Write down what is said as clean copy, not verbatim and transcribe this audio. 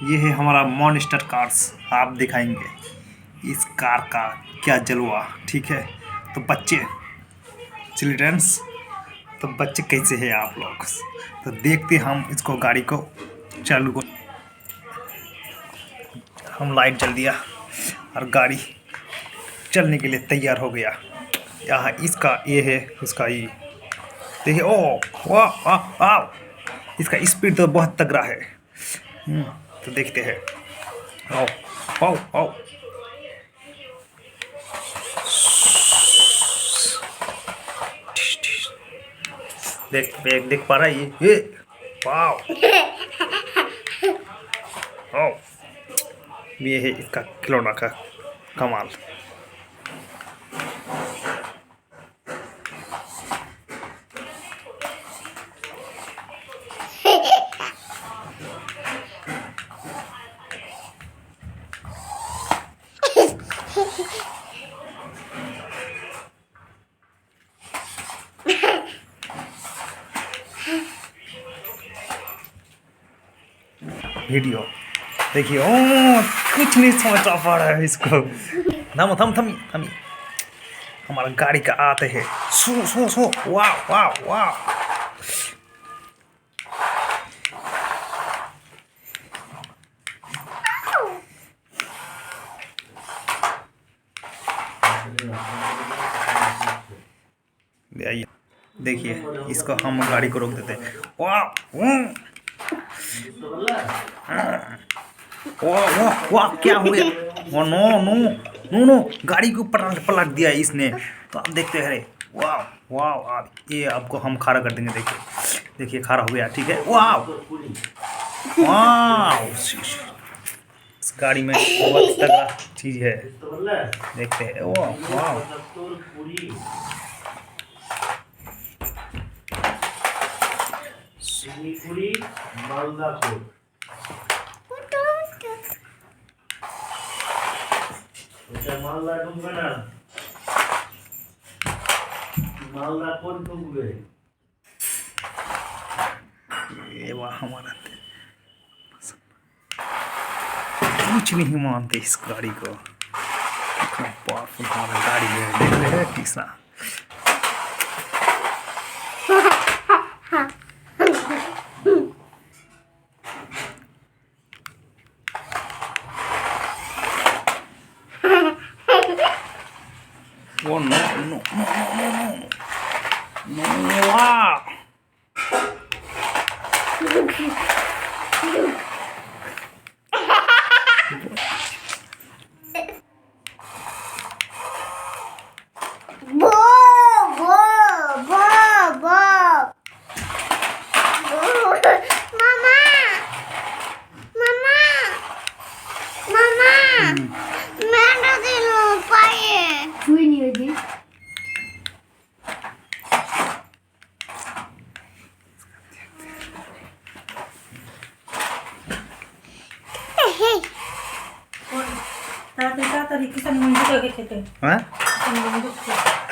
ये है हमारा मॉन्स्टर कार्स। आप दिखाएंगे इस कार का क्या जलवा। ठीक है, तो बच्चे चिल्ड्रंस, तो बच्चे कैसे हैं आप लोग, तो देखते हम इसको गाड़ी को चालू को। हम लाइट जल दिया और गाड़ी चलने के लिए तैयार हो गया। यहाँ इसका ये है, उसका ये देखिए। ओ वाह वाह वाह, इसका स्पीड तो बहुत तगड़ा है। तो देखते हैं। आओ आओ आओ, देख पा रहा है ये वाह। आओ, ये है इसका खिलौना का कमाल। वीडियो देखिए। ओ, कुछ नहीं समझ पा रहा है इसको। थम थम थम थम, हमारा गाड़ी का आते हैं। सो सो सो, वाह वाह वाह। देखिए इसको हम गाड़ी को रोक देते हैं। वाह वाह वाह वाह, क्या हो गया? Oh no no no no, गाड़ी को पलट दिया इसने। तो आप देखते हैं, वाह वाह। आप ये आपको हम खड़ा कर देंगे। देखिए देखिए, खड़ा हो गया। ठीक है, वाह वाह। इस गाड़ी में बहुत तगड़ा चीज है, देखते हैं। वाह वाह, ये वाह, हमारा कुछ नहीं मानते इस गाड़ी को। कितना पावरफुल हमारा गाड़ी है, देखते हैं Kisna. Oh no no no no no no, wow. তাড়াতাড়ি কিষান মন্দিরে খেতে। হ্যাঁ, কিষান মন্দিরে।